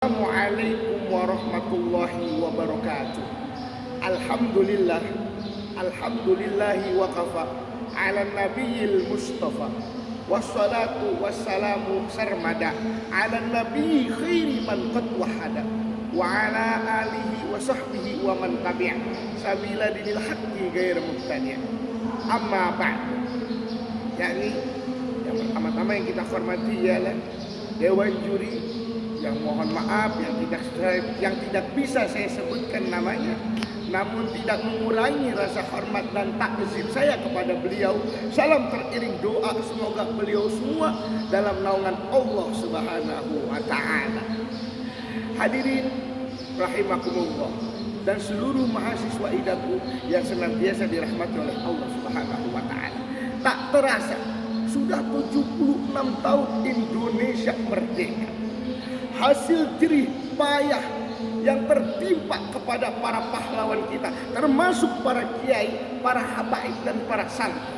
Assalamualaikum warahmatullahi wabarakatuh. Alhamdulillah, alhamdulillahi wa kafa ala nabiyil mustafa wassalatu wassalamu sarmada ala nabiyyi khairi man qad wahada wa ala alihi wa sahbihi wa man tabi'a sabila dinil haqqi ghair mubtadi'. Amma ba'd, yakni yang pertama-tama yang kita hormati ialah Dewan Juri yang mohon maaf yang tidak bisa saya sebutkan namanya, namun tidak mengurangi rasa hormat dan takzim saya kepada beliau. Salam teriring doa, semoga beliau semua dalam naungan Allah Subhanahu wa taala. Hadirin rahimakumullah dan seluruh mahasiswa IDAKU yang senantiasa dirahmati oleh Allah Subhanahu wa taala. Tak terasa sudah 76 tahun Indonesia merdeka. Hasil jerih payah yang tertimpa kepada para pahlawan kita, termasuk para kiai, para habaib dan para santri.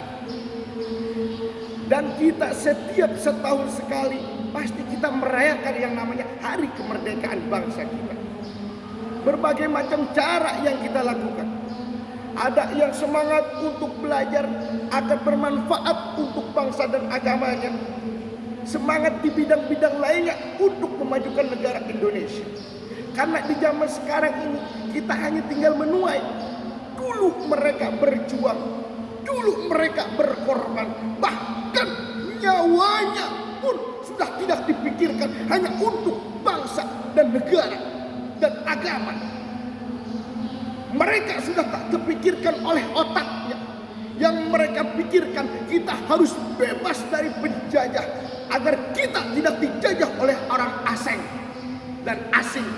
Dan kita setiap setahun sekali pasti kita merayakan yang namanya hari kemerdekaan bangsa kita. Berbagai macam cara yang kita lakukan. Ada yang semangat untuk belajar agar bermanfaat untuk bangsa dan agamanya. Semangat di bidang-bidang lainnya untuk memajukan negara Indonesia. Karena di zaman sekarang ini kita hanya tinggal menuai. Dulu mereka berjuang, dulu mereka berkorban, bahkan nyawanya pun sudah tidak dipikirkan, hanya untuk bangsa dan negara dan agama. Mereka sudah tak terpikirkan oleh otaknya. Yang mereka pikirkan, kita harus bebas dari penjajah agar kita tidak dijajah oleh orang asing dan asing,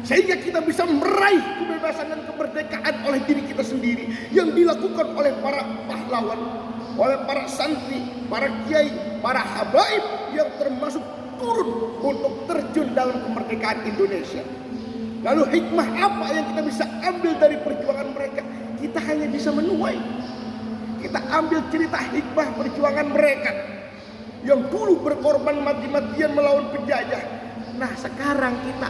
sehingga kita bisa meraih kebebasan dan kemerdekaan oleh diri kita sendiri, yang dilakukan oleh para pahlawan, oleh para santri, para kiai, para habaib yang termasuk turun untuk terjun dalam kemerdekaan Indonesia. Lalu hikmah apa yang kita bisa ambil dari perjuangan mereka? Kita hanya bisa menuai. Kita ambil cerita hikmah perjuangan mereka yang dulu berkorban mati-matian melawan penjajah. Nah sekarang kita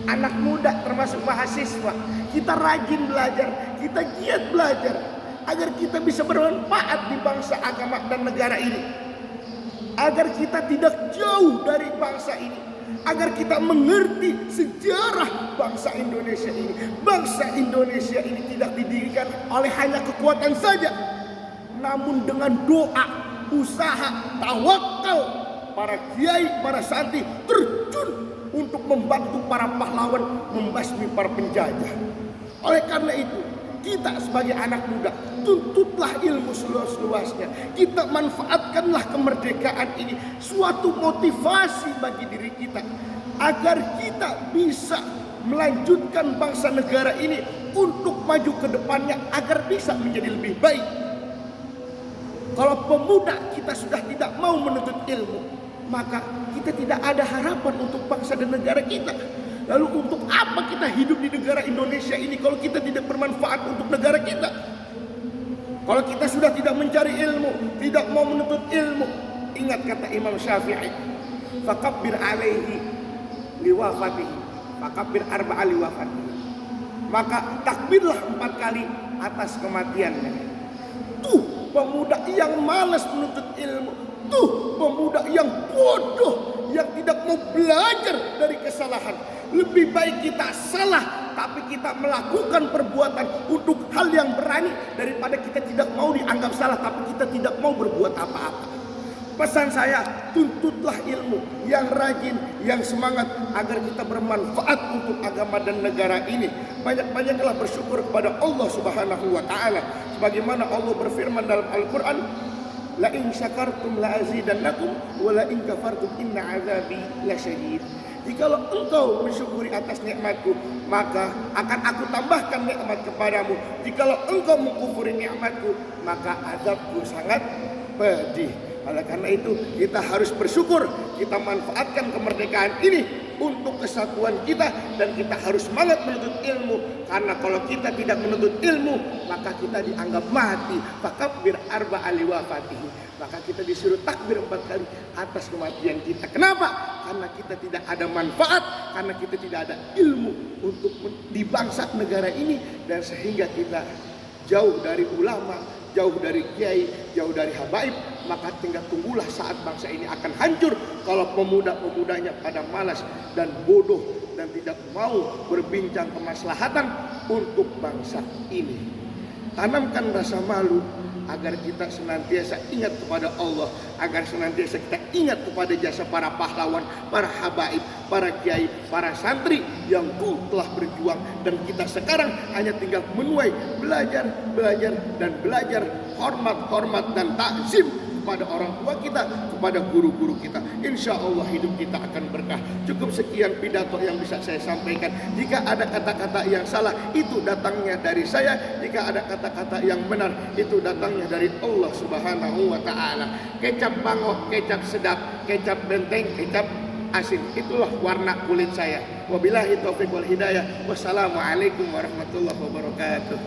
anak muda termasuk mahasiswa, kita rajin belajar, kita giat belajar agar kita bisa bermanfaat di bangsa, agama dan negara ini, agar kita tidak jauh dari bangsa ini, agar kita mengerti sejarah bangsa Indonesia ini. Bangsa Indonesia ini tidak didirikan oleh hanya kekuatan saja, namun dengan doa, usaha, tawakal para kiai, para santri terjun untuk membantu para pahlawan membasmi para penjajah. Oleh karena itu, kita sebagai anak muda tuntutlah ilmu seluas-luasnya. Kita manfaatkanlah kemerdekaan ini suatu motivasi bagi diri kita agar kita bisa melanjutkan bangsa negara ini untuk maju ke depannya agar bisa menjadi lebih baik. Kalau pemuda kita sudah tidak mau menuntut ilmu, maka kita tidak ada harapan untuk bangsa dan negara kita. Lalu untuk apa kita hidup di negara Indonesia ini kalau kita tidak bermanfaat untuk negara kita? Kalau kita sudah tidak mencari ilmu, tidak mau menuntut ilmu, ingat kata Imam Syafi'i, fakabbir alaihi liwafatihi, fakabbir arba'a liwafatihi. Maka takbirlah 4 kali atas kematiannya. Tuh pemuda yang malas menuntut ilmu, tuh pemuda yang bodoh, yang tidak mau belajar dari kesalahan. Lebih baik kita salah tapi kita melakukan perbuatan untuk hal yang berani, daripada kita tidak mau dianggap salah tapi kita tidak mau berbuat apa-apa. Pesan saya, tuntutlah ilmu, yang rajin, yang semangat agar kita bermanfaat untuk agama dan negara ini. Banyak-banyaklah bersyukur kepada Allah Subhanahu wa taala, sebagaimana Allah berfirman dalam Al-Qur'an, la in syakartum la azidannakum wa la in kafartum inna azabi lasyadid. Jikalau engkau mensyukuri atas nikmatku, maka akan aku tambahkan nikmat kepadamu. Jikalau engkau mengkufuri nikmatku, maka azabku sangat pedih. Oleh karena itu kita harus bersyukur, kita manfaatkan kemerdekaan ini untuk kesatuan kita, dan kita harus semangat menuntut ilmu. Karena kalau kita tidak menuntut ilmu, maka kita dianggap mati. Fakabbir arba'a liwafatihi. Maka kita disuruh takbir 4 kali atas kematian kita. Kenapa? karena kita tidak ada manfaat, karena kita tidak ada ilmu untuk di bangsa negara ini, dan sehingga kita jauh dari ulama, jauh dari kiai, jauh dari habaib. Maka tinggal tunggulah saat bangsa ini akan hancur kalau pemuda-pemudanya pada malas dan bodoh dan tidak mau berbincang kemaslahatan untuk bangsa ini. Tanamkan rasa malu agar kita senantiasa ingat kepada Allah, agar senantiasa kita ingat kepada jasa para pahlawan, para habaib, para kiai, para santri yang dulu telah berjuang, dan kita sekarang hanya tinggal menuai belajar dan belajar, hormat dan takzim kepada orang tua kita, kepada guru-guru kita. Insya Allah hidup kita akan berkah. Cukup sekian pidato yang bisa saya sampaikan. Jika ada kata-kata yang salah, itu datangnya dari saya. Jika ada kata-kata yang benar, itu datangnya dari Allah Subhanahu wa Ta'ala. Kecap bangok, kecap sedap, kecap benteng, kecap asin, itulah warna kulit saya. Wabillahi taufiq wal hidayah. Wassalamualaikum warahmatullahi wabarakatuh.